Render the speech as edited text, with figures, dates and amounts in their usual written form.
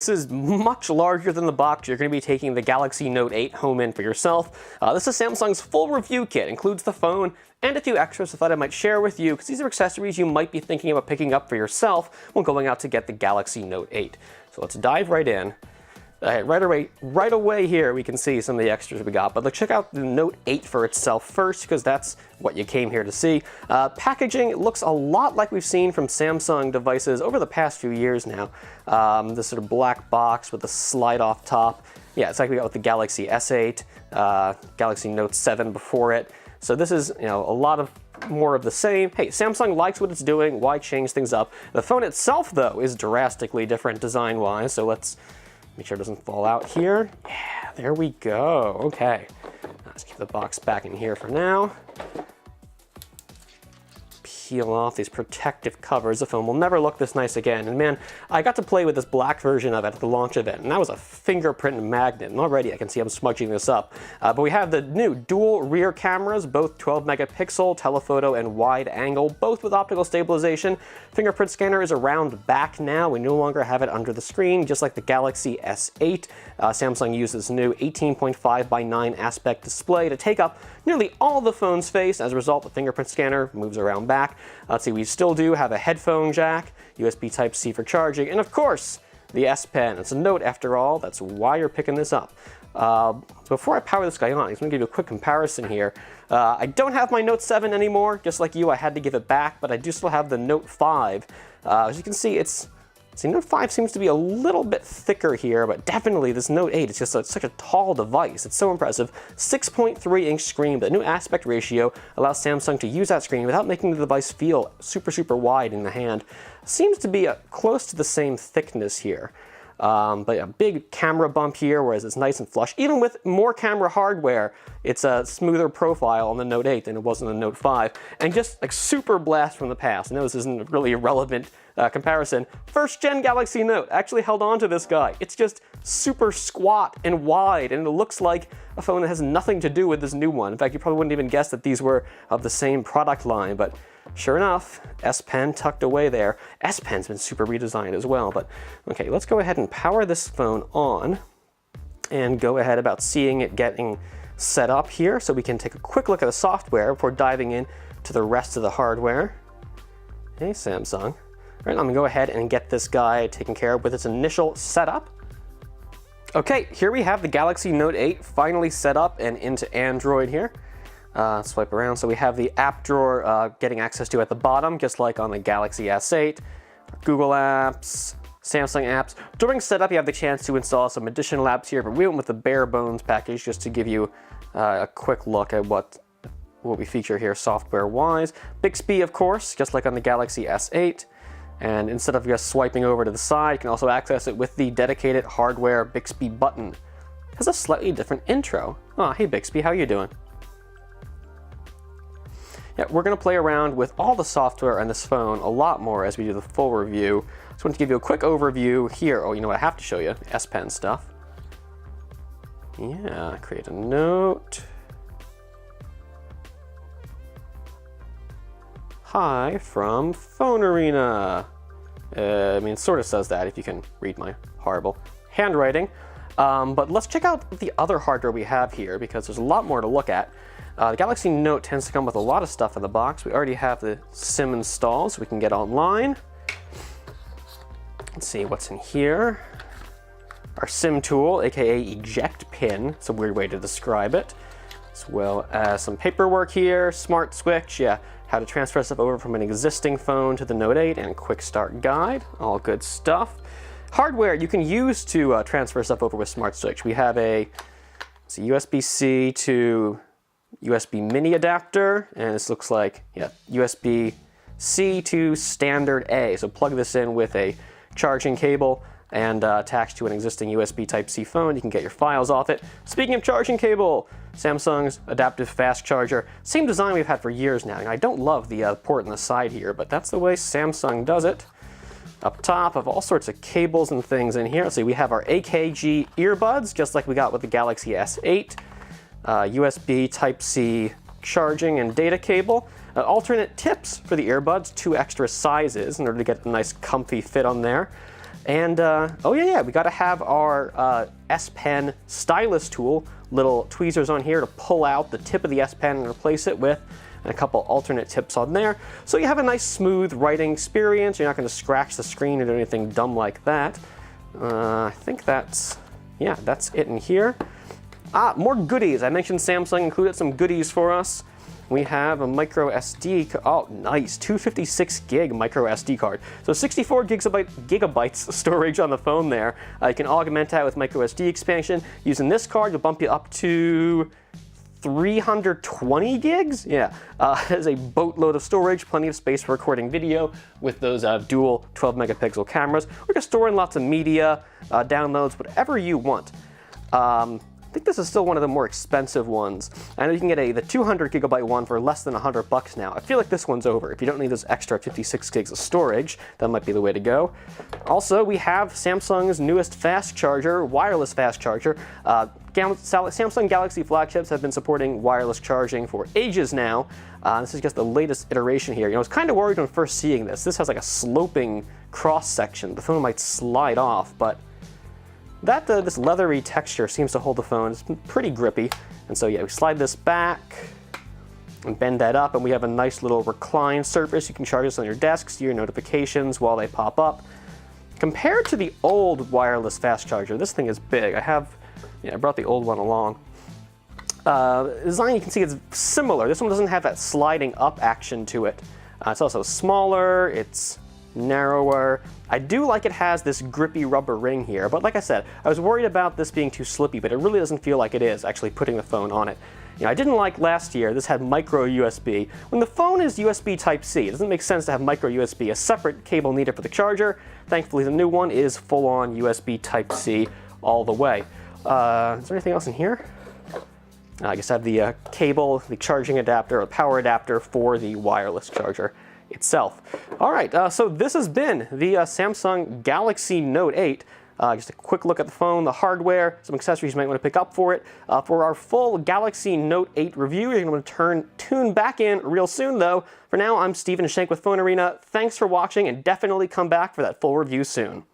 This is much larger than the box you're going to be taking the Galaxy Note 8 home in for yourself. This is Samsung's full review kit. Includes the phone and a few extras I thought I might share with you, because these are accessories you might be thinking about picking up for yourself when going out to get the Galaxy Note 8. So let's dive right in. Right away here we can see some of the extras we got, but let's check out the Note 8 for itself first, because that's what you came here to see. Packaging looks a lot like we've seen from Samsung devices over the past few years now. This sort of black box with the slide off top. Yeah, it's like we got with the Galaxy S8, Galaxy Note 7 before it. So this is, a lot of more of the same. Hey, Samsung likes what it's doing, why change things up? The phone itself, though, is drastically different design-wise, so let's make sure it doesn't fall out here. Yeah, there we go. Okay, let's keep the box back in here for now. Peel off these protective covers. The phone will never look this nice again. And man, I got to play with this black version of it at the launch event, and that was a fingerprint magnet. And already I can see I'm smudging this up. But we have the new dual rear cameras, both 12 megapixel, telephoto, and wide angle, both with optical stabilization. Fingerprint scanner is around back now. We no longer have it under the screen, just like the Galaxy S8. Samsung uses new 18.5 by 9 aspect display to take up nearly all the phone's face. As a result, the fingerprint scanner moves around back. Let's see, we still do have a headphone jack, USB Type-C for charging, and of course, the S Pen. It's a Note after all, that's why you're picking this up. Before I power this guy on, I'm going to give you a quick comparison here. I don't have my Note 7 anymore. Just like you, I had to give it back, but I do still have the Note 5. As you can see, Note 5 seems to be a little bit thicker here, but definitely this Note 8 is just such a tall device. It's so impressive. 6.3-inch screen, but the new aspect ratio allows Samsung to use that screen without making the device feel super wide in the hand. Seems to be close to the same thickness here. But a big camera bump here, whereas it's nice and flush. Even with more camera hardware, it's a smoother profile on the Note 8 than it was on the Note 5. And just like super blast from the past. I know this isn't really a relevant comparison. First gen Galaxy Note actually held on to this guy. It's just super squat and wide, and it looks like a phone that has nothing to do with this new one. In fact, you probably wouldn't even guess that these were of the same product line, but sure enough, S Pen tucked away there. S Pen's been super redesigned as well, but okay, let's go ahead and power this phone on and go ahead about seeing it getting set up here so we can take a quick look at the software before diving in to the rest of the hardware. Hey, Samsung. All right, I'm gonna go ahead and get this guy taken care of with its initial setup. Okay, here we have the Galaxy Note 8 finally set up and into Android here. Swipe around, so we have the app drawer getting access to at the bottom, just like on the Galaxy S8, Google Apps, Samsung apps. During setup, you have the chance to install some additional apps here, but we went with the bare bones package just to give you a quick look at what we feature here software-wise. Bixby, of course, just like on the Galaxy S8. And instead of just swiping over to the side, you can also access it with the dedicated hardware Bixby button. It has a slightly different intro. Oh, hey Bixby, how you doing? Yeah, we're going to play around with all the software on this phone a lot more as we do the full review. Just want to give you a quick overview here. Oh, you know what, I have to show you S Pen stuff. Yeah, create a note. Hi from Phone Arena. It sort of says that if you can read my horrible handwriting. But let's check out the other hardware we have here, because there's a lot more to look at. The Galaxy Note tends to come with a lot of stuff in the box. We already have the SIM installed, so we can get online. Let's see what's in here. Our SIM tool, aka eject pin. It's a weird way to describe it. As well as some paperwork here, smart switch, yeah, how to transfer stuff over from an existing phone to the Note 8, and a quick start guide, all good stuff. Hardware you can use to transfer stuff over with Smart Switch. We have a USB-C to USB mini adapter, and this looks like, yeah, USB-C to standard A. So plug this in with a charging cable and attach to an existing USB Type-C phone. You can get your files off it. Speaking of charging cable, Samsung's adaptive fast charger. Same design we've had for years now. I don't love the port on the side here, but that's the way Samsung does it. Up top of all sorts of cables and things in here. Let's see, we have our AKG earbuds, just like we got with the Galaxy S8. USB Type-C charging and data cable. Alternate tips for the earbuds, 2 extra sizes in order to get a nice comfy fit on there. And, oh yeah, we gotta have our S Pen stylus tool, little tweezers on here to pull out the tip of the S Pen and replace it with, and a couple alternate tips on there. So you have a nice smooth writing experience. You're not gonna scratch the screen or do anything dumb like that. I think that's it in here. More goodies. I mentioned Samsung included some goodies for us. We have a micro SD, oh nice, 256 gig micro SD card. So 64 gigabytes storage on the phone there. You can augment that with micro SD expansion. Using this card, you'll bump you up to 320 gigs? Yeah, that is a boatload of storage, plenty of space for recording video with those dual 12 megapixel cameras. We're just storing lots of media, downloads, whatever you want. I think this is still one of the more expensive ones. I know you can get the 200 gigabyte one for less than $100 now. I feel like this one's over. If you don't need those extra 56 gigs of storage, that might be the way to go. Also, we have Samsung's newest fast charger, wireless fast charger. Samsung Galaxy flagships have been supporting wireless charging for ages now. This is just the latest iteration here. You know, I was kind of worried when first seeing this. This has like a sloping cross section. The phone might slide off, but this leathery texture seems to hold the phone. It's pretty grippy. And so yeah, we slide this back and bend that up, and we have a nice little reclined surface. You can charge this on your desk, see your notifications while they pop up. Compared to the old wireless fast charger, this thing is big. I brought the old one along. Design, you can see it's similar. This one doesn't have that sliding up action to it. It's also smaller, it's narrower. I do like it has this grippy rubber ring here, but like I said, I was worried about this being too slippy, but it really doesn't feel like it is actually putting the phone on it. You know, I didn't like last year, this had micro USB. When the phone is USB Type-C, it doesn't make sense to have micro USB, a separate cable needed for the charger. Thankfully, the new one is full-on USB Type-C all the way. Is there anything else in here? I guess I have the cable, the charging adapter, or power adapter for the wireless charger itself. All right, so this has been the Samsung Galaxy Note 8. Just a quick look at the phone, the hardware, some accessories you might want to pick up for it. For our full Galaxy Note 8 review, you're going to tune back in real soon though. For now, I'm Stephen Shank with Phone Arena. Thanks for watching, and definitely come back for that full review soon.